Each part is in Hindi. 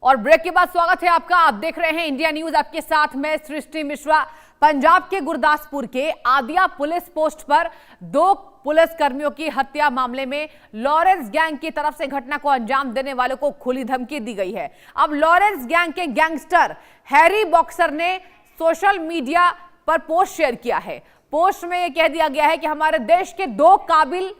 और ब्रेक के बाद स्वागत है आपका। आप देख रहे हैं इंडिया न्यूज, आपके साथ मैं सृष्टि मिश्रा। पंजाब के गुरदासपुर के आदिया पुलिस पोस्ट पर 2 पुलिस कर्मियों की हत्या मामले में लॉरेंस गैंग की तरफ से घटना को अंजाम देने वालों को खुली धमकी दी गई है। अब लॉरेंस गैंग के गैंगस्टर हैरी बॉक्सर ने सोशल मीडिया पर पोस्ट शेयर किया है। पोस्ट में यह कह दिया गया है कि हमारे देश के 2 काबिल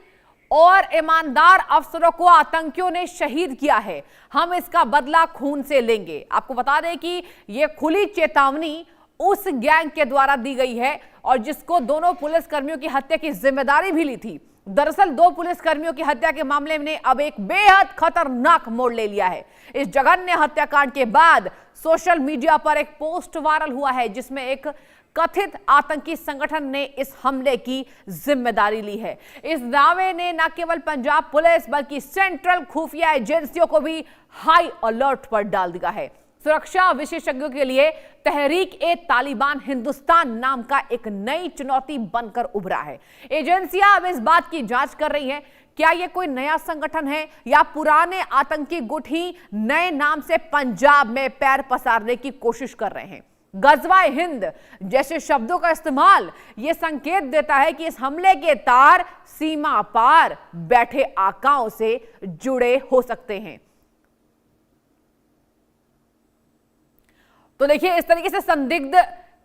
और ईमानदार अफसरों को आतंकियों ने शहीद किया है, हम इसका बदला खून से लेंगे। आपको बता दें कि यह खुली चेतावनी उस गैंग के द्वारा दी गई है और जिसको दोनों पुलिसकर्मियों की हत्या की जिम्मेदारी भी ली थी। दरअसल 2 पुलिसकर्मियों की हत्या के मामले में अब एक बेहद खतरनाक मोड़ ले लिया है। इस जघन्य हत्याकांड के बाद सोशल मीडिया पर एक पोस्ट वायरल हुआ है जिसमें एक कथित आतंकी संगठन ने इस हमले की जिम्मेदारी ली है। इस दावे ने न केवल पंजाब पुलिस बल्कि सेंट्रल खुफिया एजेंसियों को भी हाई अलर्ट पर डाल दिया है। सुरक्षा विशेषज्ञों के लिए तहरीक-ए-तालिबान हिंदुस्तान नाम का एक नई चुनौती बनकर उभरा है। एजेंसियां अब इस बात की जांच कर रही हैं, क्या यह कोई नया संगठन है या पुराने आतंकी गुट ही नए नाम से पंजाब में पैर पसारने की कोशिश कर रहे हैं। गजवाए हिंद जैसे शब्दों का इस्तेमाल यह संकेत देता है कि इस हमले के तार सीमा पार बैठे आकाओं से जुड़े हो सकते हैं। तो देखिए, इस तरीके से संदिग्ध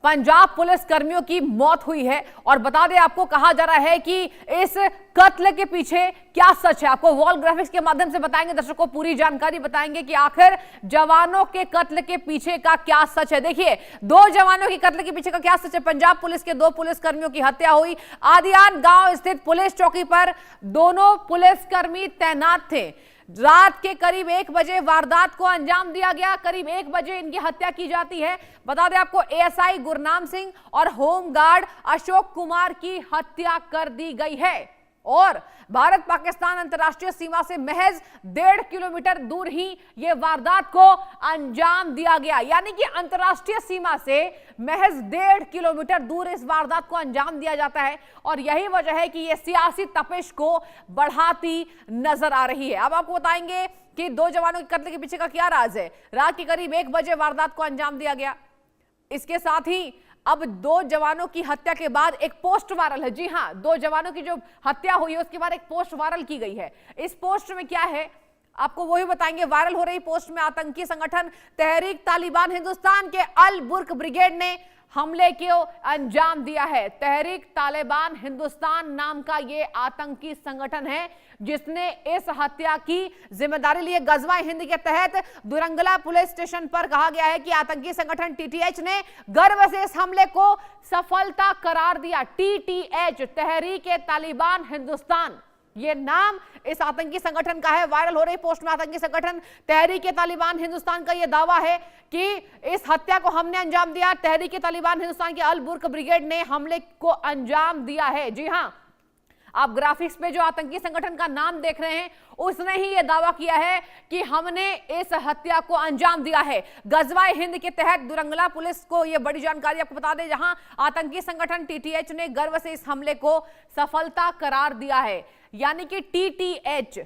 पंजाब पुलिस कर्मियों की मौत हुई है और बता दें आपको, कहा जा रहा है कि इस कत्ल के पीछे क्या सच है। आपको वॉल ग्राफिक्स के माध्यम से बताएंगे, दर्शकों पूरी जानकारी बताएंगे कि आखिर जवानों के कत्ल के पीछे का क्या सच है। देखिए, 2 जवानों के कत्ल के पीछे का क्या सच है। पंजाब पुलिस के 2 पुलिस कर्मियों की हत्या हुई। आदियान गांव स्थित पुलिस चौकी पर दोनों पुलिसकर्मी तैनात थे। रात के करीब 1 बजे वारदात को अंजाम दिया गया। करीब 1 बजे इनकी हत्या की जाती है। बता दें आपको, एएसआई गुरनाम सिंह और होमगार्ड अशोक कुमार की हत्या कर दी गई है और भारत पाकिस्तान अंतर्राष्ट्रीय सीमा से महज 1.5 किलोमीटर दूर ही यह वारदात को अंजाम दिया गया। यानी कि अंतर्राष्ट्रीय सीमा से महज 1.5 किलोमीटर दूर इस वारदात को अंजाम दिया जाता है और यही वजह है कि यह सियासी तपिश को बढ़ाती नजर आ रही है। अब आपको बताएंगे कि 2 जवानों के कत्ल के पीछे का क्या राज है। रात के करीब 1 बजे वारदात को अंजाम दिया गया। इसके साथ ही अब 2 जवानों की हत्या के बाद एक पोस्ट वायरल है। जी हां, 2 जवानों की जो हत्या हुई है उसके बाद एक पोस्ट वायरल की गई है। इस पोस्ट में क्या है आपको वही बताएंगे। वायरल हो रही पोस्ट में आतंकी संगठन तहरीक तालिबान हिंदुस्तान के अल बुर्क ब्रिगेड ने हमले को अंजाम दिया है। तहरीक तालिबान हिंदुस्तान नाम का यह आतंकी संगठन है जिसने इस हत्या की जिम्मेदारी ली है। गजवाए हिंद के तहत दुरंगला पुलिस स्टेशन पर कहा गया है कि आतंकी संगठन टीटीएच ने गर्व से इस हमले को सफलता करार दिया। टीटीएच, तहरीक-ए-तालिबान हिंदुस्तान, ये नाम इस आतंकी संगठन का है। वायरल हो रही पोस्ट में आतंकी संगठन तहरीक-ए-तालिबान हिंदुस्तान का यह दावा है कि इस हत्या को हमने अंजाम दिया। तहरीक-ए-तालिबान हिंदुस्तान के अल बुर्क ब्रिगेड ने हमले को अंजाम दिया है। जी हां, आप ग्राफिक्स में जो आतंकी संगठन का नाम देख रहे हैं उसने ही यह दावा किया है कि हमने इस हत्या को अंजाम दिया है। गजवाए हिंद के तहत दुरंगला पुलिस को यह बड़ी जानकारी आपको बता दें, जहां आतंकी संगठन टीटीएच ने गर्व से इस हमले को सफलता करार दिया है। यानी कि टीटीएच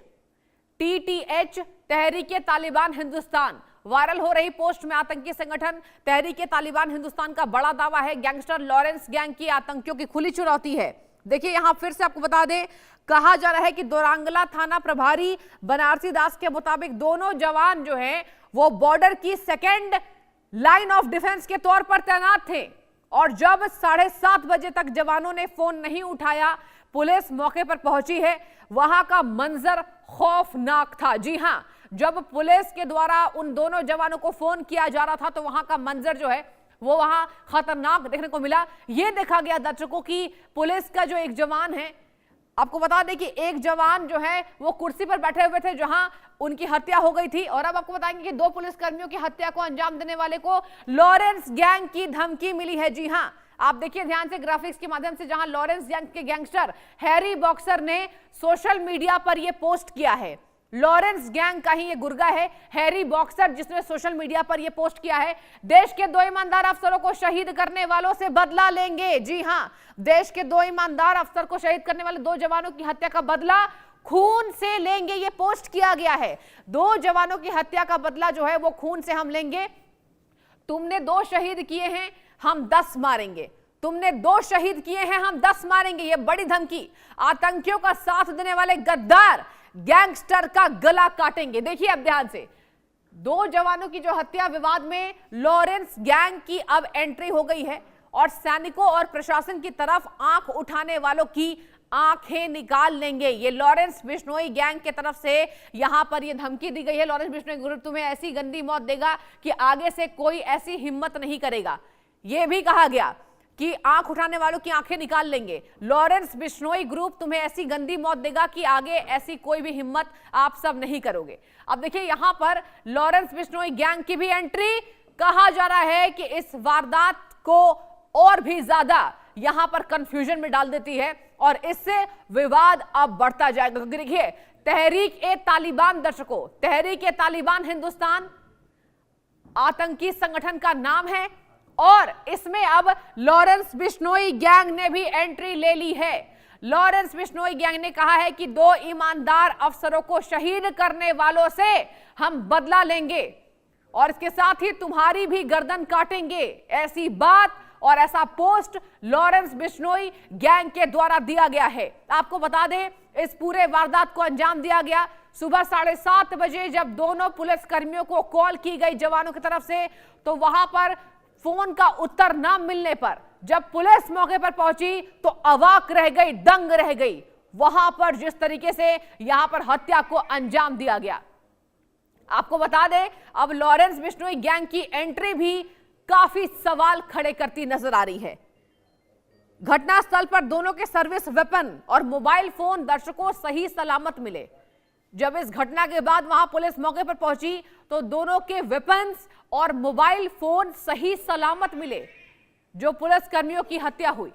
तहरीक-ए-तालिबान हिंदुस्तान। वायरल हो रही पोस्ट में आतंकी संगठन तहरीक-ए-तालिबान हिंदुस्तान का बड़ा दावा है। गैंगस्टर लॉरेंस गैंग की आतंकियों की खुली चुनौती है। देखिए, यहां फिर से आपको बता दें, कहा जा रहा है कि दोरंगला थाना प्रभारी बनारसी दास के मुताबिक दोनों जवान जो हैं वो बॉर्डर की 2nd लाइन ऑफ डिफेंस के तौर पर तैनात थे और जब 7:30 बजे तक जवानों ने फोन नहीं उठाया, पुलिस मौके पर पहुंची है। वहां का मंजर खौफनाक था। जी हां, जब पुलिस के द्वारा उन दोनों जवानों को फोन किया जा रहा था तो वहां का मंजर जो है वो वहां खतरनाक देखने को मिला। यह देखा गया दर्शकों की पुलिस का जो एक जवान है, आपको बता दें कि एक जवान जो है वो कुर्सी पर बैठे हुए थे जहां उनकी हत्या हो गई थी। और अब आपको बताएंगे कि 2 पुलिसकर्मियों की हत्या को अंजाम देने वाले को लॉरेंस गैंग की धमकी मिली है। जी हां, आप देखिए ध्यान से ग्राफिक्स के माध्यम से, जहां लॉरेंस गैंग के गैंगस्टर हैरी बॉक्सर ने सोशल मीडिया पर यह पोस्ट किया है। लॉरेंस गैंग का ही ये गुर्गा है हैरी बॉक्सर, जिसने सोशल मीडिया पर ये पोस्ट किया है, देश के 2 ईमानदार अफसरों को शहीद करने वालों से बदला लेंगे। जी हां, देश के 2 ईमानदार अफसर को शहीद करने वाले 2 जवानों की हत्या का बदला खून से लेंगे, ये पोस्ट किया गया है। 2 जवानों की हत्या का बदला जो है वो खून से हम लेंगे। तुमने 2 शहीद किए हैं, हम 10 मारेंगे। तुमने 2 शहीद किए हैं, हम 10 मारेंगे। ये बड़ी धमकी। आतंकियों का साथ देने वाले गद्दार गैंगस्टर का गला काटेंगे। देखिए अब ध्यान से, 2 जवानों की जो हत्या विवाद में लॉरेंस गैंग की अब एंट्री हो गई है और सैनिकों और प्रशासन की तरफ आंख उठाने वालों की आंखें निकाल लेंगे। ये लॉरेंस बिश्नोई गैंग के तरफ से यहां पर ये धमकी दी गई है। लॉरेंस बिश्नोई ग्रुप तुम्हें ऐसी गंदी मौत देगा कि आगे से कोई ऐसी हिम्मत नहीं करेगा। यह भी कहा गया कि आंख उठाने वालों की आंखें निकाल लेंगे। लॉरेंस बिश्नोई ग्रुप तुम्हें ऐसी गंदी मौत देगा कि आगे ऐसी कोई भी हिम्मत आप सब नहीं करोगे। अब देखिए यहां पर लॉरेंस बिश्नोई गैंग की भी एंट्री। कहा जा रहा है कि इस वारदात को और भी ज्यादा यहां पर कंफ्यूजन में डाल देती है और इससे विवाद अब बढ़ता जाएगा। क्योंकि देखिए तहरीक-ए-तालिबान दर्शकों, तहरीक-ए-तालिबान हिंदुस्तान आतंकी संगठन का नाम है और इसमें अब लॉरेंस बिश्नोई गैंग ने भी एंट्री ले ली है। लॉरेंस बिश्नोई गैंग ने कहा है कि 2 ईमानदार अफसरों को शहीद करने वालों से हम बदला लेंगे और इसके साथ ही तुम्हारी भी गर्दन काटेंगे। ऐसी बात और ऐसा पोस्ट लॉरेंस बिश्नोई गैंग के द्वारा दिया गया है। आपको बता दें इस पूरे वारदात को अंजाम दिया गया सुबह 7:30 बजे, जब दोनों पुलिस कर्मियों को कॉल की गई जवानों की तरफ से, तो वहां पर फोन का उत्तर न मिलने पर जब पुलिस मौके पर पहुंची तो अवाक रह गई, दंग रह गई। वहां पर जिस तरीके से यहां पर हत्या को अंजाम दिया गया। आपको बता दें अब लॉरेंस बिश्नोई गैंग की एंट्री भी काफी सवाल खड़े करती नजर आ रही है। घटनास्थल पर दोनों के सर्विस वेपन और मोबाइल फोन दर्शकों सही सलामत मिले। जब इस घटना के बाद वहां पुलिस मौके पर पहुंची तो दोनों के वेपन्स और मोबाइल फोन सही सलामत मिले। जो पुलिस कर्मियों की हत्या हुई,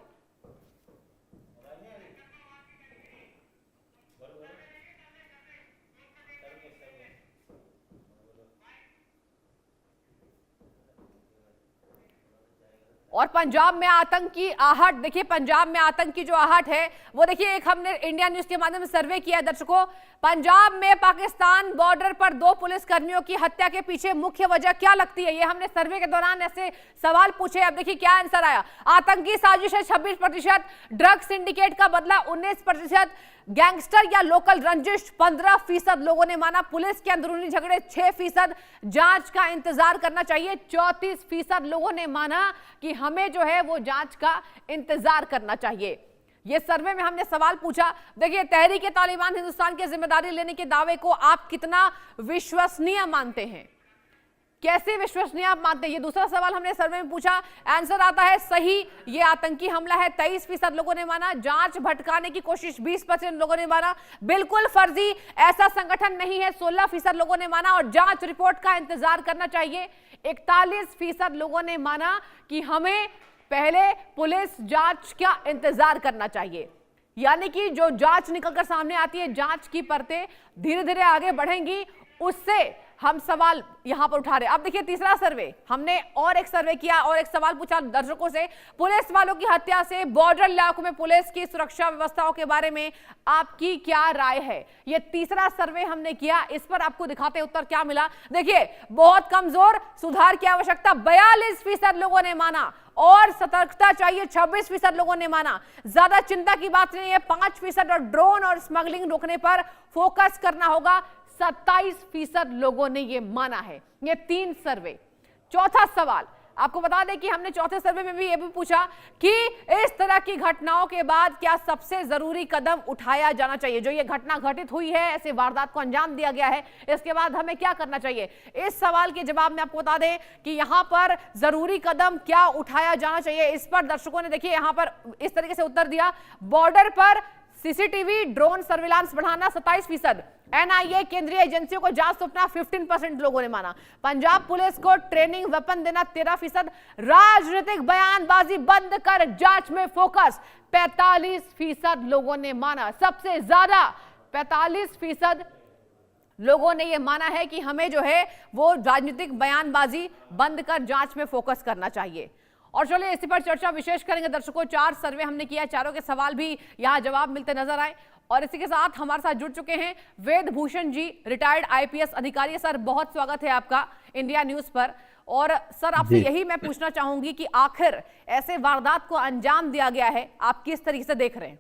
और पंजाब में आतंकी आहट, देखिए पंजाब में आतंकी जो आहट है वो देखिए, एक हमने इंडिया न्यूज के माध्यम से सर्वे किया है दर्शकों। पंजाब में पाकिस्तान बॉर्डर पर 2 पुलिस कर्मियों की हत्या के पीछे मुख्य वजह क्या लगती है, ये हमने सर्वे के दौरान ऐसे सवाल पूछे। अब देखिए क्या आंसर आया। आतंकी साजिश है 26%, ड्रग सिंडिकेट का बदला 19%, गैंगस्टर या लोकल रंजिश 15% लोगों ने माना, पुलिस के अंदरूनी झगड़े 6%, जांच का इंतजार करना चाहिए 34% लोगों ने माना कि हमें जो है वो जांच का इंतजार करना चाहिए। ये सर्वे में हमने सवाल पूछा। देखिए तहरीक-ए-तालिबान हिंदुस्तान की जिम्मेदारी लेने के दावे को आप कितना विश्वसनीय मानते हैं, कैसे विश्वसनीय आप मानते हैं, ये दूसरा सवाल हमने सर्वे में पूछा। आंसर आता है सही, ये आतंकी हमला है 23% लोगों ने माना, जांच भटकाने की कोशिश 20% लोगों ने माना, बिल्कुल फर्जी ऐसा संगठन नहीं है 16% लोगों ने माना, और जांच रिपोर्ट का इंतजार करना चाहिए 41% लोगों ने माना कि हमें पहले पुलिस जांच का इंतजार करना चाहिए। यानी कि जो जांच निकलकर सामने आती है, जांच की परतें धीरे धीरे आगे बढ़ेंगी, उससे हम सवाल यहां पर उठा रहे हैं। अब देखिए तीसरा सर्वे, हमने और एक सर्वे किया और एक सवाल पूछा दर्शकों से, पुलिस वालों की हत्या से बॉर्डर इलाकों में पुलिस की सुरक्षा व्यवस्थाओं के बारे में आपकी क्या राय है। ये तीसरा सर्वे हमने किया, इस पर आपको दिखाते उत्तर क्या मिला। देखिए बहुत कमजोर, सुधार की आवश्यकता 42% लोगों ने माना, और सतर्कता चाहिए 26% लोगों ने माना, ज्यादा चिंता की बात नहीं है 5%, और ड्रोन और स्मगलिंग रोकने पर फोकस करना होगा 27% लोगों ने ये माना है। ये 3 सर्वे। चौथा सवाल आपको बता दें कि हमने चौथे सर्वे में भी ये भी पूछा कि इस तरह की घटनाओं के बाद क्या सबसे जरूरी कदम उठाया जाना चाहिए। जो ये घटना घटित हुई है, ऐसे वारदात को अंजाम दिया गया है, इसके बाद हमें क्या करना चाहिए। इस सवाल के जवाब में आपको बता दें कि यहां पर जरूरी कदम क्या उठाया जाना चाहिए। इस पर दर्शकों ने देखिए यहां पर इस तरीके से उत्तर दिया। बॉर्डर पर सीसीटीवी ड्रोन सर्विलांस बढ़ाना 27%, एनआईए केंद्रीय एजेंसियों को जांच सौंपना 15% लोगों ने माना, पंजाब पुलिस को ट्रेनिंग वेपन देना 13%, राजनीतिक बयानबाजी बंद कर जांच में फोकस 45% लोगों ने माना। सबसे ज्यादा 45% लोगों ने यह माना है कि हमें जो है वो राजनीतिक बयानबाजी बंद कर जांच में फोकस करना चाहिए। और चलिए इसी पर चर्चा विशेष करेंगे दर्शकों। 4 सर्वे हमने किया, चारों के सवाल भी यहां जवाब मिलते नजर आए। और इसी के साथ हमारे साथ जुड़ चुके हैं वेद भूषण जी, रिटायर्ड आईपीएस अधिकारी। सर बहुत स्वागत है आपका इंडिया न्यूज पर। और सर आपसे यही मैं पूछना चाहूंगी कि आखिर ऐसे वारदात को अंजाम दिया गया है, आप किस तरीके से देख रहे हैं?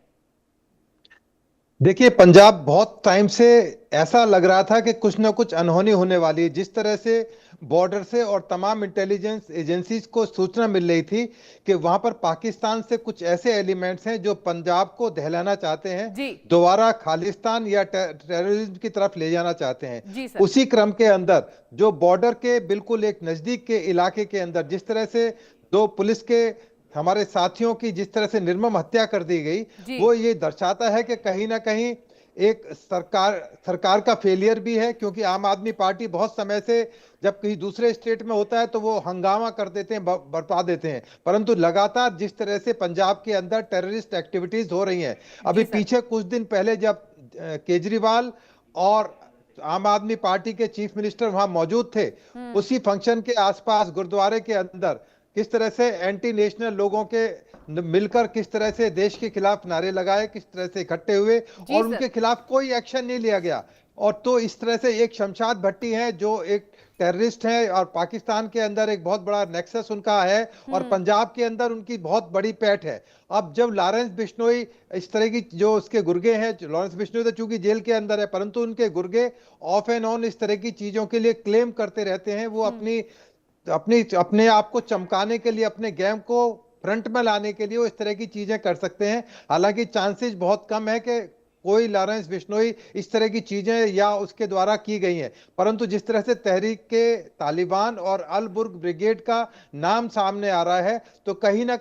देखिए, पंजाब बहुत टाइम से ऐसा लग रहा था कि कुछ ना कुछ अनहोनी होने वाली है। जिस तरह से बॉर्डर से और तमाम इंटेलिजेंस एजेंसीज को सूचना मिल रही थी कि वहां पर पाकिस्तान से कुछ ऐसे एलिमेंट्स हैं जो पंजाब को दहलाना चाहते हैं, दोबारा खालिस्तान या टेररिज्म की तरफ ले जाना चाहते हैं। उसी क्रम के अंदर जो बॉर्डर के बिल्कुल एक नजदीक के इलाके के अंदर जिस तरह से दो पुलिस के हमारे साथियों की जिस तरह से निर्मम हत्या कर दी गई, वो ये दर्शाता है कि कहीं ना कहीं एक सरकार का फेलियर भी है। क्योंकि आम आदमी पार्टी बहुत समय से जब कहीं दूसरे स्टेट में होता है तो वो हंगामा कर देते हैं, बरपा देते हैं, परंतु लगातार जिस तरह से पंजाब के अंदर टेररिस्ट एक्टिविटीज हो रही हैं, अभी पीछे कुछ दिन पहले जब केजरीवाल और आम आदमी पार्टी के चीफ मिनिस्टर वहां मौजूद थे, उसी फंक्शन के आसपास गुरुद्वारे के अंदर किस तरह से एंटी नेशनल लोगों के मिलकर किस तरह से देश के खिलाफ नारे लगाए, किस तरह से इकट्ठे हुए और उनके खिलाफ कोई एक्शन नहीं लिया गया। और तो इस तरह से एक शमशाद भट्टी है जो एक टेररिस्ट है और पाकिस्तान के अंदर एक बहुत बड़ा नेक्सस उनका है और पंजाब के अंदर उनकी बहुत बड़ी पैठ है। अब जब लॉरेंस बिश्नोई इस तरह की जो उसके गुर्गे हैं, लॉरेंस बिश्नोई तो चूंकि जेल के अंदर है परंतु उनके गुर्गे ऑफ एंड ऑन इस तरह की चीजों के लिए क्लेम करते रहते हैं। वो अपने आप को चमकाने के लिए, अपने गेम को फ्रंट में लाने के लिए वो इस तरह की चीजें कर सकते हैं। हालांकि चांसेस बहुत कम है कि कोई लॉरेंस बिश्नोई इस तरह की चीजें या उसके द्वारा की गई हैं, परंतु जिस तरह से तहरीक के तालिबान और अल बुर्ग ब्रिगेड का नाम सामने आ रहा है तो कहीं ना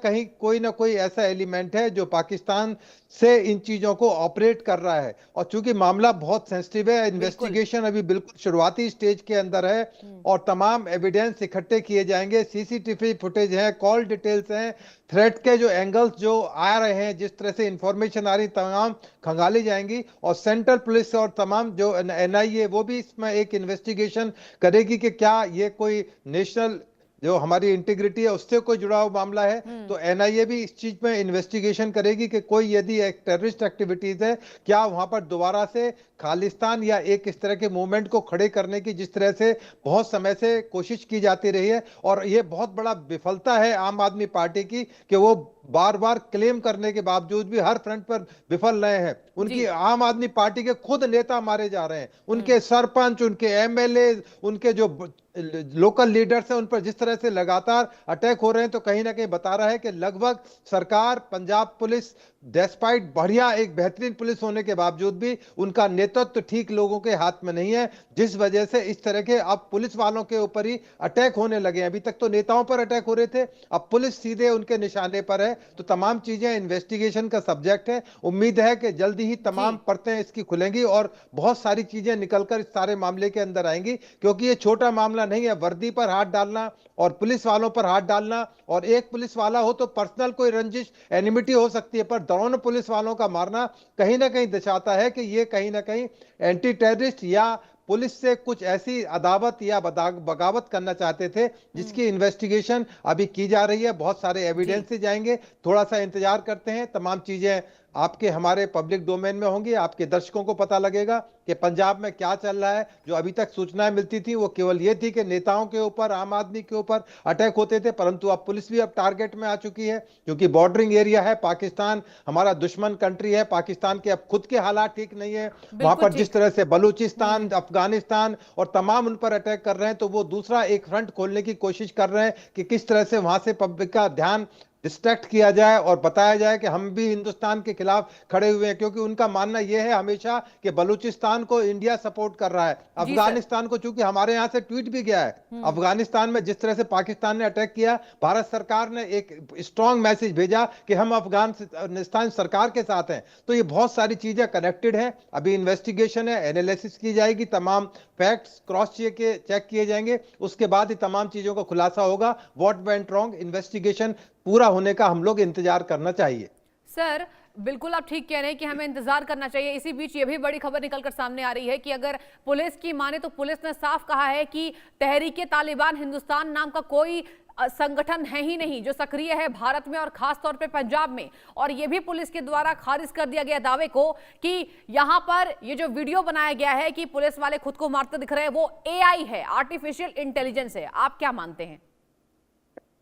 कोई ऐसा एलिमेंट है जो पाकिस्तान से इन चीजों को ऑपरेट कर रहा है। और चूंकि मामला बहुत सेंसिटिव है, इन्वेस्टिगेशन अभी बिल्कुल शुरुआती स्टेज के अंदर है और तमाम एविडेंस इकट्ठे किए जाएंगे, सीसीटीवी फुटेज है, कॉल डिटेल्स हैं, थ्रेट के जो एंगल्स जो आ रहे हैं, जिस तरह से इंफॉर्मेशन आ रही तमाम खंगाली जाएंगी और सेंट्रल पुलिस और तमाम जो एनआईए वो भी इसमें एक इन्वेस्टिगेशन करेगी कि क्या ये कोई नेशनल जो हमारी इंटीग्रिटी है उससे कोई जुड़ा हुआ मामला है। तो एनआईए भी इस चीज में इन्वेस्टिगेशन करेगी कि कोई यदि एक टेररिस्ट एक्टिविटीज है, क्या वहां पर दोबारा से खालिस्तान या एक इस तरह के मूवमेंट को खड़े करने की जिस तरह से बहुत समय से कोशिश की जाती रही है। और ये बहुत बड़ा विफलता है आम आदमी पार्टी की कि वो बार बार क्लेम करने के बावजूद भी हर फ्रंट पर विफल रहे हैं। उनकी आम आदमी पार्टी के खुद नेता मारे जा रहे हैं, उनके सरपंच, उनके एमएलए, उनके जो लोकल लीडर्स हैं उन पर जिस तरह से लगातार अटैक हो रहे हैं, तो कहीं ना कहीं बता रहा है कि लगभग सरकार, पंजाब पुलिस डेस्पाइट बढ़िया एक बेहतरीन पुलिस होने के बावजूद भी उनका नेतृत्व ठीक लोगों के हाथ में नहीं है, जिस वजह से इस तरह के अब पुलिस वालों के ऊपर ही अटैक होने लगे। अभी तक तो नेताओं पर अटैक हो रहे थे, अब पुलिस सीधे उनके निशाने पर है। तो तमाम चीजें इन्वेस्टिगेशन का सब्जेक्ट है। उम्मीद है कि जल्दी ही तमाम परतें इसकी खुलेंगी और बहुत सारी चीजें निकलकर इस सारे मामले के अंदर आएंगी, क्योंकि ये छोटा मामला नहीं है। वर्दी पर हाथ डालना और पुलिस वालों पर हाथ डालना, और एक पुलिस वाला हो तो पर्सनल कोई रंजिश एनिमिटी हो सकती है, पर दोनों पुलिस वालों का मारना कहीं ना कहीं दर्शाता है कि ये कहीं ना कहीं एंटी टेररिस्ट या पुलिस से कुछ ऐसी अदावत या बगावत करना चाहते थे, जिसकी इन्वेस्टिगेशन अभी की जा रही है। बहुत सारे एविडेंसेस जाएंगे, थोड़ा सा इंतजार करते हैं। तमाम चीजें आपके हमारे पब्लिक डोमेन में होंगी, आपके दर्शकों को पता लगेगा कि पंजाब में क्या चल रहा है। जो अभी तक सूचनाएं मिलती थी वो केवल ये थी कि नेताओं के ऊपर, आम आदमी के ऊपर अटैक होते थे, परंतु अब पुलिस भी अब टारगेट में आ चुकी है, क्योंकि बॉर्डरिंग एरिया है। पाकिस्तान हमारा दुश्मन कंट्री है, पाकिस्तान के अब खुद के हालात ठीक नहीं है। वहां पर जिस तरह से बलूचिस्तान, अफगानिस्तान और तमाम उन पर अटैक कर रहे हैं, तो वो दूसरा एक फ्रंट खोलने की कोशिश कर रहे हैं कि किस तरह से वहां से पब्लिक का ध्यान डिस्ट्रैक्ट किया जाए और बताया जाए कि हम भी हिंदुस्तान के खिलाफ खड़े हुए हैं। क्योंकि उनका मानना यह है हमेशा कि बलूचिस्तान को इंडिया सपोर्ट कर रहा है, अफगानिस्तान को, चूंकि हमारे यहां से ट्वीट भी गया है। अफगानिस्तान में जिस तरह से पाकिस्तान ने अटैक किया, भारत सरकार ने एक स्ट्रॉन्ग मैसेज भेजा कि हम अफगानिस्तान सरकार के साथ हैं। तो ये बहुत सारी चीजें कनेक्टेड है। अभी इन्वेस्टिगेशन है, एनालिसिस की जाएगी, तमाम फैक्ट्स क्रॉस चेक किए जाएंगे, उसके बाद ही तमाम चीजों का खुलासा होगा। व्हाट वेंट रॉन्ग, इन्वेस्टिगेशन पूरा होने का हम लोग इंतजार करना चाहिए। सर बिल्कुल आप ठीक कह रहे हैं कि हमें इंतजार करना चाहिए। इसी बीच ये भी बड़ी खबर निकलकर सामने आ रही है कि अगर पुलिस की माने तो पुलिस ने साफ कहा है कि तहरीके तालिबान हिंदुस्तान नाम का कोई संगठन है ही नहीं जो सक्रिय है भारत में और खास तौर पे पंजाब में। और ये भी पुलिस के द्वारा खारिज कर दिया गया दावे को कि यहां पर ये जो वीडियो बनाया गया है कि पुलिस वाले खुद को मारते दिख रहे हैं, वो एआई है, आर्टिफिशियल इंटेलिजेंस है। आप क्या मानते हैं?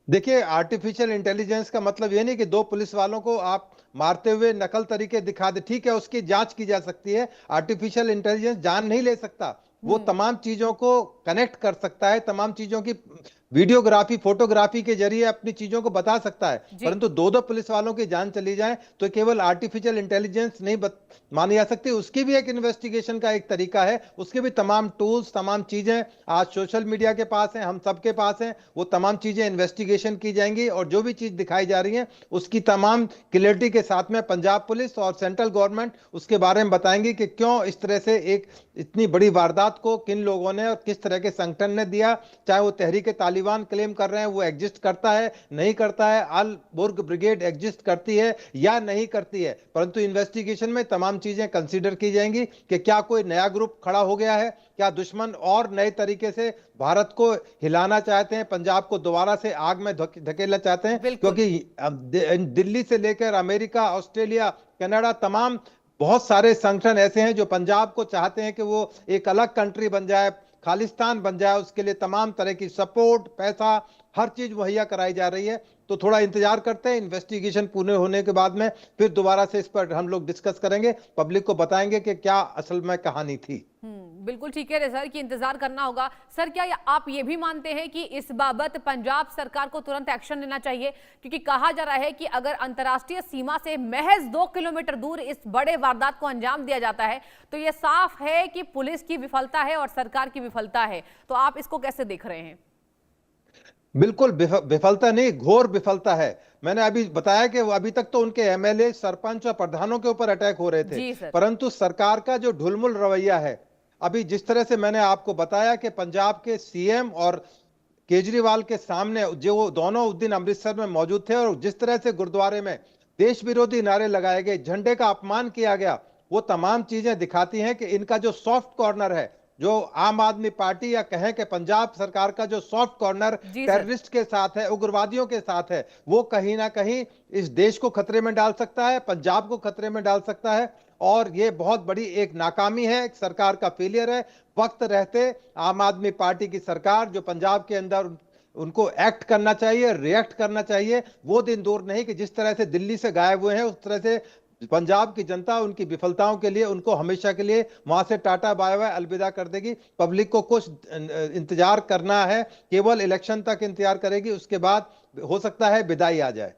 देखिए, आर्टिफिशियल इंटेलिजेंस का मतलब ये नहीं कि दो पुलिस वालों को आप मारते हुए नकल तरीके दिखा दे, ठीक है, उसकी जांच की जा सकती है। आर्टिफिशियल इंटेलिजेंस जान नहीं ले सकता, वो तमाम चीजों को कनेक्ट कर सकता है, तमाम चीजों की वीडियोग्राफी फोटोग्राफी के जरिए अपनी चीजों को बता सकता है। परंतु दो दो पुलिस वालों की जान चली जाए तो केवल आर्टिफिशियल इंटेलिजेंस नहीं मानी जा सकती। उसकी भी एक इन्वेस्टिगेशन का एक तरीका है, उसके भी तमाम टूल्स, तमाम चीजें आज सोशल मीडिया के पास हैं, हम सबके पास हैं। वो तमाम चीजें इन्वेस्टिगेशन की जाएंगी और जो भी चीज दिखाई जा रही है उसकी तमाम क्लियरिटी के साथ में पंजाब पुलिस और सेंट्रल गवर्नमेंट उसके बारे में बताएंगी कि क्यों इस तरह से एक इतनी बड़ी वारदात को किन लोगों ने और किस तरह के संगठन ने दिया। चाहे वो तहरीक तालिबान क्लेम कर रहे हैं वो एग्जिस्ट करता है नहीं करता है, अल बुर्ग ब्रिगेड एग्जिस्ट करती है या नहीं करती है, परंतु इन्वेस्टिगेशन में तमाम चीजें कंसीडर की जाएंगी कि क्या कोई नया ग्रुप खड़ा हो गया है, क्या दुश्मन और नए तरीके से भारत को हिलाना चाहते हैं, पंजाब को दोबारा से आग में धकेलना चाहते हैं। क्योंकि दिल्ली से लेकर अमेरिका, ऑस्ट्रेलिया, कनाडा, तमाम बहुत सारे संगठन ऐसे हैं जो पंजाब को चाहते हैं कि वो एक अलग कंट्री बन जाए, खालिस्तान बन जाए। उसके लिए तमाम तरह की सपोर्ट, पैसा, हर चीज मुहैया कराई जा रही है। तो थोड़ा इंतजार करते हैं, इन्वेस्टिगेशन पूरे होने के बाद में फिर दोबारा से इस पर हम लोग डिस्कस करेंगे, पब्लिक को बताएंगे कि क्या असल में कहानी थी। बिल्कुल ठीक है सर कि इंतजार करना होगा। सर, क्या आप ये भी मानते हैं कि इस बाबत पंजाब सरकार को तुरंत एक्शन लेना चाहिए? क्योंकि कहा जा रहा है कि अगर अंतर्राष्ट्रीय सीमा से महज 2 किलोमीटर दूर इस बड़े वारदात को अंजाम दिया जाता है तो यह साफ है कि पुलिस की विफलता है और सरकार की विफलता है। तो आप इसको कैसे देख रहे हैं? बिल्कुल विफलता नहीं, घोर विफलता है। मैंने अभी बताया कि अभी तक तो उनके एमएलए, सरपंच और प्रधानों के ऊपर अटैक हो रहे थे, परंतु सरकार का जो ढुलमुल रवैया है, अभी जिस तरह से मैंने आपको बताया कि पंजाब के सीएम और केजरीवाल के सामने जो वो दोनों उस दिन अमृतसर में मौजूद थे और जिस तरह से गुरुद्वारे में देश विरोधी नारे लगाए गए, झंडे का अपमान किया गया, वो तमाम चीजें दिखाती हैं कि इनका जो सॉफ्ट कॉर्नर है, जो आम आदमी पार्टी या कहें कि पंजाब सरकार का जो सॉफ्ट कॉर्नर टेररिस्ट के साथ है, उग्रवादियों के साथ है, वो कहीं ना कहीं इस देश को खतरे में डाल सकता है, पंजाब को खतरे में डाल सकता है। और ये बहुत बड़ी एक नाकामी है, एक सरकार का फेलियर है। वक्त रहते आम आदमी पार्टी की सरकार जो पंजाब के अंदर उनको एक्ट करना चाहिए, रिएक्ट करना चाहिए, वो दिन दूर नहीं कि जिस तरह से दिल्ली से गायब हुए हैं उस तरह से पंजाब की जनता उनकी विफलताओं के लिए उनको हमेशा के लिए वहां से टाटा बाय बाय अलविदा कर देगी। पब्लिक को कुछ इंतजार करना है, केवल इलेक्शन तक इंतजार करेगी, उसके बाद हो सकता है विदाई आ जाए।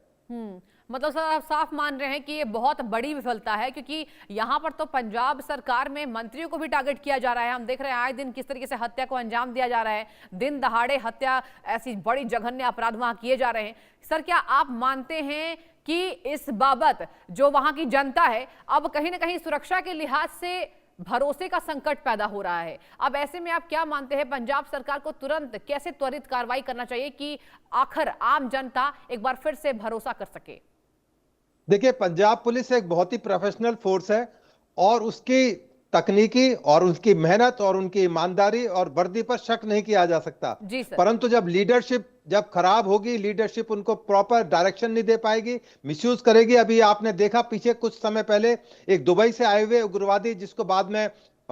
मतलब सर आप साफ मान रहे हैं कि ये बहुत बड़ी विफलता है, क्योंकि यहाँ पर तो पंजाब सरकार में मंत्रियों को भी टारगेट किया जा रहा है। हम देख रहे हैं आए दिन किस तरीके से हत्या को अंजाम दिया जा रहा है, दिन दहाड़े हत्या, ऐसी बड़ी जघन्य अपराध वहां किए जा रहे हैं। सर, क्या आप मानते हैं कि इस बाबत जो वहां की जनता है अब कहीं ना कहीं सुरक्षा के लिहाज से भरोसे का संकट पैदा हो रहा है? अब ऐसे में आप क्या मानते हैं पंजाब सरकार को तुरंत कैसे त्वरित कार्रवाई करना चाहिए कि आखिर आम जनता एक बार फिर से भरोसा कर सके? देखिए, पंजाब पुलिस एक बहुत ही प्रोफेशनल फोर्स है और उसकी तकनीकी और उनकी मेहनत और उनकी ईमानदारी और वर्दी पर शक नहीं किया जा सकता। परंतु जब लीडरशिप जब खराब होगी, लीडरशिप उनको प्रॉपर डायरेक्शन नहीं दे पाएगी, मिसयूज करेगी। अभी आपने देखा पीछे कुछ समय पहले एक दुबई से आए हुए उग्रवादी जिसको बाद में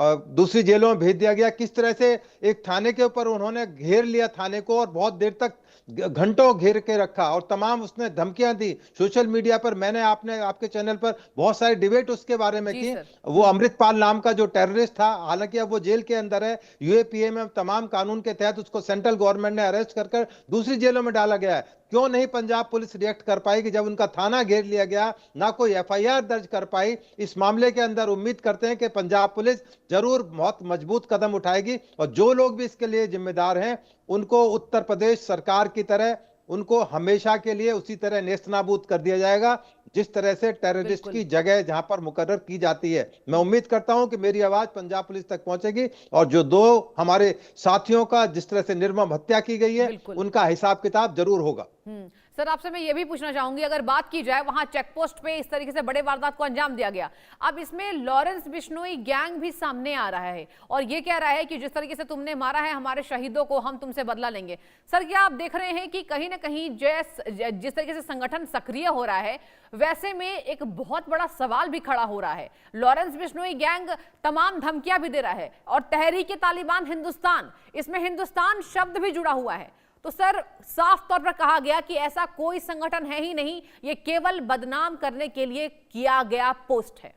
दूसरी जेलों में भेज दिया गया, किस तरह से एक थाने के ऊपर उन्होंने घेर लिया थाने को और बहुत देर तक घंटों घेर के रखा और तमाम उसने धमकियां दी। सोशल मीडिया पर मैंने आपके चैनल पर बहुत सारी डिबेट उसके बारे में की। वो अमृतपाल नाम का जो टेररिस्ट था, हालांकि अब वो जेल के अंदर है, यूएपीए में तमाम कानून के तहत उसको सेंट्रल गवर्नमेंट ने अरेस्ट कर दूसरी जेलों में डाला गया है। क्यों नहीं पंजाब पुलिस रिएक्ट कर पाई कि जब उनका थाना घेर लिया गया, ना कोई एफआईआर दर्ज कर पाई। इस मामले के अंदर उम्मीद करते हैं कि पंजाब पुलिस जरूर बहुत मजबूत कदम उठाएगी और जो लोग भी इसके लिए जिम्मेदार हैं उनको उत्तर प्रदेश सरकार की तरह उनको हमेशा के लिए उसी तरह नेस्तनाबूद कर दिया जाएगा जिस तरह से टेररिस्ट की जगह जहां पर मुकर्रर की जाती है। मैं उम्मीद करता हूं कि मेरी आवाज पंजाब पुलिस तक पहुंचेगी और जो दो हमारे साथियों का जिस तरह से निर्मम हत्या की गई है उनका हिसाब किताब जरूर होगा। सर आपसे मैं ये भी पूछना चाहूंगी, अगर बात की जाए वहां चेक पोस्ट पे इस तरीके से बड़े वारदात को अंजाम दिया गया, अब इसमें लॉरेंस बिश्नोई गैंग भी सामने आ रहा है और ये कह रहा है कि जिस तरीके से तुमने मारा है हमारे शहीदों को, हम तुमसे बदला लेंगे। सर क्या आप देख रहे हैं कि कहीं ना कहीं जिस तरीके से संगठन सक्रिय हो रहा है, वैसे में एक बहुत बड़ा सवाल भी खड़ा हो रहा है। लॉरेंस बिश्नोई गैंग तमाम धमकियां भी दे रहा है और तहरीक तालिबान हिंदुस्तान, इसमें हिंदुस्तान शब्द भी जुड़ा हुआ है। तो सर साफ तौर पर कहा गया कि ऐसा कोई संगठन है ही नहीं, ये केवल बदनाम करने के लिए किया गया पोस्ट है।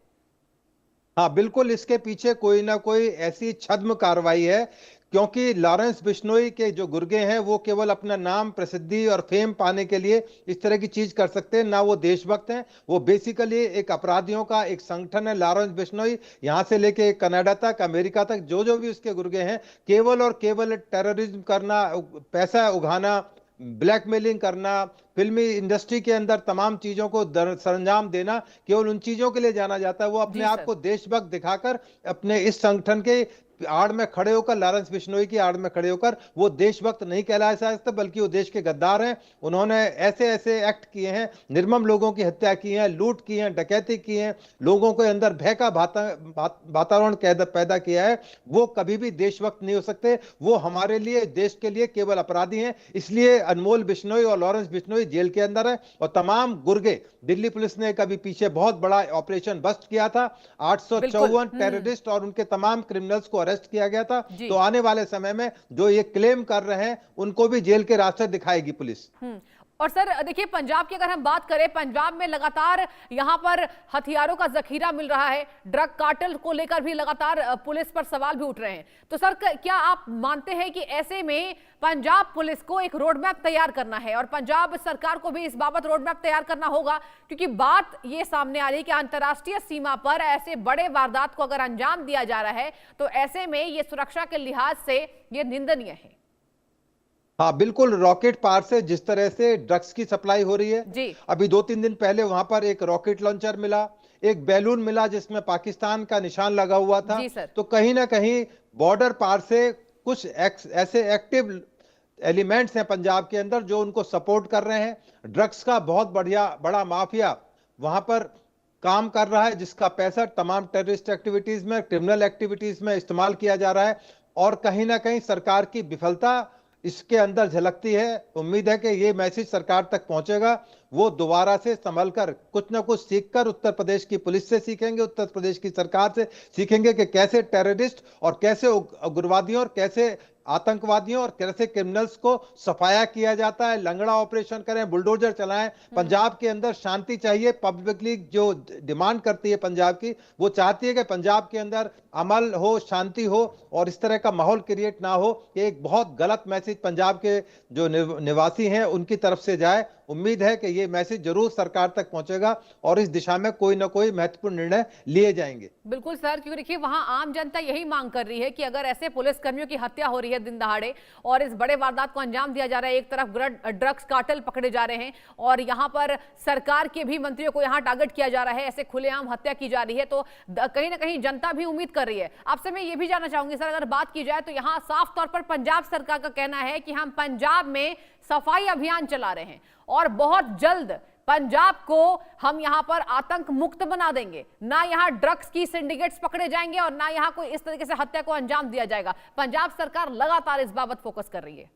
हाँ बिल्कुल, इसके पीछे कोई ना कोई ऐसी छद्म कार्रवाई है, क्योंकि लॉरेंस बिश्नोई के जो गुर्गे हैं वो केवल अपना नाम, प्रसिद्धि और फेम पाने के लिए इस तरह की चीज कर सकते हैं, ना वो देशभक्त हैं। वो बेसिकली एक अपराधियों का एक संगठन है। लॉरेंस बिश्नोई यहाँ से लेके कनाडा तक, अमेरिका तक जो जो भी उसके गुर्गे हैं, केवल और केवल टेररिज्म करना, पैसा उगाना, ब्लैकमेलिंग करना, फिल्मी इंडस्ट्री के अंदर तमाम चीजों को सरंजाम देना, केवल उन चीजों के लिए जाना जाता है। वो अपने आप को देशभक्त दिखाकर अपने इस संगठन के आड़ में खड़े होकर, लॉरेंस बिश्नोई की आड़ में खड़े होकर वो देशभक्त नहीं कहलाया जा सकता, बल्कि वो देश के गद्दार हैं। उन्होंने ऐसे ऐसे एक्ट किए हैं, निर्मम लोगों की हत्या की है, लूट की है, डकैती की है, लोगों के अंदर भय का वातावरण पैदा किया है। वो कभी भी देशभक्त नहीं हो सकते। वो हमारे लिए, देश के लिए केवल अपराधी हैं। इसलिए अनमोल बिश्नोई और लॉरेंस बिश्नोई जेल के अंदर है और तमाम गुर्गे, दिल्ली पुलिस ने कभी पीछे बहुत बड़ा ऑपरेशन बस्ट किया था, 854 टेररिस्ट और उनके तमाम क्रिमिनल्स को अरेस्ट किया गया था। तो आने वाले समय में जो ये क्लेम कर रहे हैं उनको भी जेल के रास्ते दिखाएगी पुलिस। और सर देखिए, पंजाब की अगर हम बात करें, पंजाब में लगातार यहां पर हथियारों का जखीरा मिल रहा है, ड्रग कार्टेल को लेकर भी लगातार पुलिस पर सवाल भी उठ रहे हैं। तो सर क्या आप मानते हैं कि ऐसे में पंजाब पुलिस को एक रोड मैप तैयार करना है और पंजाब सरकार को भी इस बाबत रोड मैप तैयार करना होगा? क्योंकि बात ये सामने आ रही है कि अंतर्राष्ट्रीय सीमा पर ऐसे बड़े वारदात को अगर अंजाम दिया जा रहा है तो ऐसे में ये सुरक्षा के लिहाज से ये निंदनीय है। हाँ बिल्कुल, रॉकेट पार से जिस तरह से ड्रग्स की सप्लाई हो रही है जी। अभी 2-3 दिन पहले वहां पर एक रॉकेट लॉन्चर मिला, एक बैलून मिला जिसमें पाकिस्तान का निशान लगा हुआ था। तो कहीं ना कहीं बॉर्डर पार से कुछ ऐसे एक्टिव एलिमेंट्स हैं पंजाब के अंदर जो उनको सपोर्ट कर रहे हैं। ड्रग्स का बहुत बड़ा माफिया वहां पर काम कर रहा है, जिसका पैसा तमाम टेररिस्ट एक्टिविटीज में, क्रिमिनल एक्टिविटीज में इस्तेमाल किया जा रहा है। और कहीं ना कहीं सरकार की विफलता इसके अंदर झलकती है। उम्मीद है कि ये मैसेज सरकार तक पहुंचेगा, वो दोबारा से संभल कर कुछ ना कुछ सीखकर उत्तर प्रदेश की पुलिस से सीखेंगे, उत्तर प्रदेश की सरकार से सीखेंगे कि कैसे टेररिस्ट और कैसे उग्रवादियों और कैसे आतंकवादियों और कैसे क्रिमिनल्स को सफाया किया जाता है। लंगड़ा ऑपरेशन करें, बुलडोजर चलाएं। पंजाब के अंदर शांति चाहिए। पब्लिकली जो डिमांड करती है पंजाब की, वो चाहती है कि पंजाब के अंदर अमल हो, शांति हो और इस तरह का माहौल क्रिएट ना हो। ये एक बहुत गलत मैसेज पंजाब के जो निवासी हैं उनकी तरफ से जाए। उम्मीद है कि ये मैसेज जरूर सरकार तक पहुंचेगा और इस दिशा में कोई ना कोई महत्वपूर्ण निर्णय लिए जाएंगे। बिल्कुल सर, क्योंकि देखिए वहां आम जनता यही मांग कर रही है कि अगर ऐसे पुलिस कर्मियों की हत्या हो रही है दिन दहाड़े और इस बड़े वारदात को अंजाम दिया जा रहा है, एक तरफ ड्रग्स कार्टेल पकड़े जा रहे हैं और यहाँ पर सरकार के भी मंत्रियों को यहाँ टारगेट किया जा रहा है, ऐसे खुलेआम हत्या की जा रही है, तो कहीं ना कहीं जनता भी उम्मीद कर रही है। आपसे मैं ये भी जानना चाहूंगी सर, अगर बात की जाए तो यहाँ साफ तौर पर पंजाब सरकार का कहना है कि हम पंजाब में सफाई अभियान चला रहे हैं और बहुत जल्द पंजाब को हम यहां पर आतंक मुक्त बना देंगे। ना यहां ड्रग्स की सिंडिकेट्स पकड़े जाएंगे और ना यहां कोई इस तरीके से हत्या को अंजाम दिया जाएगा। पंजाब सरकार लगातार इस बाबत फोकस कर रही है।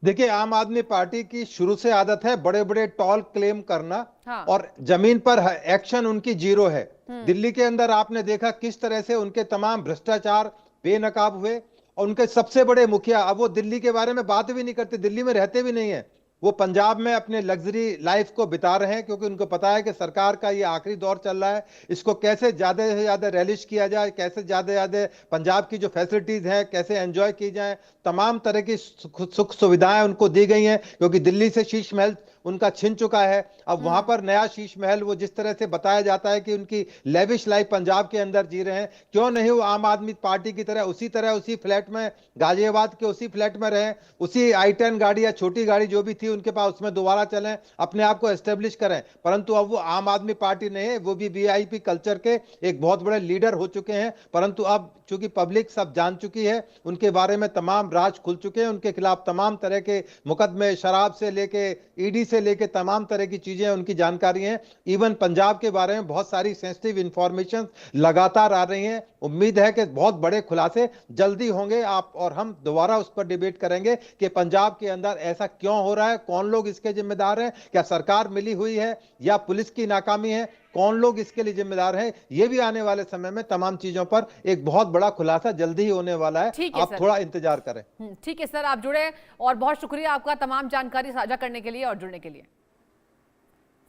देखिए, आम आदमी पार्टी की शुरू से आदत है बड़े बड़े टॉल क्लेम करना। हाँ। और जमीन पर एक्शन उनकी जीरो है। दिल्ली के अंदर आपने देखा किस तरह से उनके तमाम भ्रष्टाचार बेनकाब हुए और उनके सबसे बड़े मुखिया, अब वो दिल्ली के बारे में बात भी नहीं करते, दिल्ली में रहते भी नहीं है, वो पंजाब में अपने लग्जरी लाइफ को बिता रहे हैं, क्योंकि उनको पता है कि सरकार का ये आखिरी दौर चल रहा है। इसको कैसे ज्यादा से ज्यादा रेलिश किया जाए, कैसे ज्यादा से ज्यादा पंजाब की जो फैसिलिटीज हैं कैसे एंजॉय की जाए, तमाम तरह की सुख सुविधाएं उनको दी गई हैं, क्योंकि दिल्ली से शीश महल उनका छिन चुका है। अब वहां पर नया शीश महल, वो जिस तरह से बताया जाता है कि उनकी लेविश लाइफ पंजाब के अंदर जी रहे हैं, क्यों नहीं वो आम आदमी पार्टी की तरह उसी फ्लैट में, गाजियाबाद के उसी फ्लैट में रहें, उसी i10 गाड़ी या छोटी गाड़ी जो भी थी उनके पास उसमें दोबारा चलें, अपने आप को एस्टेब्लिश करें। परंतु अब वो आम आदमी पार्टी नहीं है, वो भी वीआईपी कल्चर के एक बहुत बड़े लीडर हो चुके हैं। परंतु अब चूंकि पब्लिक सब जान चुकी है, उनके बारे में तमाम राज खुल चुके हैं, उनके खिलाफ तमाम तरह के मुकदमे, शराब से लेके ईडी से लेके तमाम तरह की चीजें उनकी जानकारी है। इवन पंजाब के बारे में बहुत सारी सेंसिटिव इंफॉर्मेशन लगातार आ रही हैं। उम्मीद है कि बहुत बड़े खुलासे जल्दी होंगे। आप और हम दोबारा उस पर डिबेट करेंगे कि पंजाब के अंदर ऐसा क्यों हो रहा है, कौन लोग इसके जिम्मेदार हैं, क्या सरकार मिली हुई है या पुलिस की नाकामी है, कौन लोग इसके लिए जिम्मेदार हैं। ये भी आने वाले समय में तमाम चीजों पर एक बहुत बड़ा खुलासा जल्दी ही होने वाला है। ठीक है आप सर, थोड़ा इंतजार करें। ठीक है सर, आप जुड़े और बहुत शुक्रिया आपका तमाम जानकारी साझा करने के लिए और जुड़ने के लिए।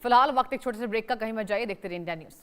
फिलहाल वक्त एक छोटे से ब्रेक का, कहीं मत जाइए, देखते रहिए इंडिया न्यूज।